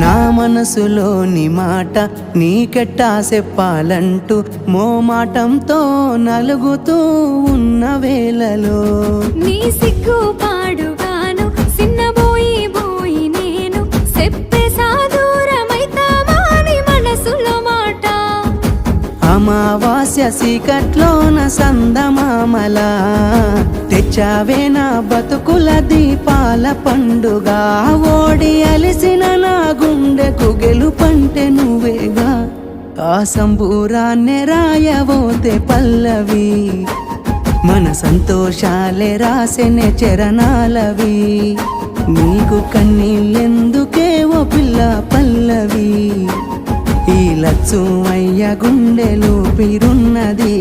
నా మనసులోని మాట నీకెట్టా చెప్పాలంటూ మోమాటంతో నలుగుతూ ఉన్న వేళలో నీ సిగ్గు పాడుగాను సిన్నబోయి బోయి నేను చెప్పేసా దూరమైతామాని మనసులో మాట అమావాస్య సీకట్లోన సందమామల తెచ్చావే నా బతుకుల దీపాల పండుగ ఓడి అలిసిన నా గుండెకు గెలుపంటే నువ్వేగా ఆ సంబూరాన్నే రాయవోతే పల్లవి మన సంతోషాలే రాసెనే చరణాలవి నీకు కన్నీళ్ళెందుకే ఓ పిల్ల పల్లవి ఈ లచ్చు అయ్య గుండెలు పిరున్నది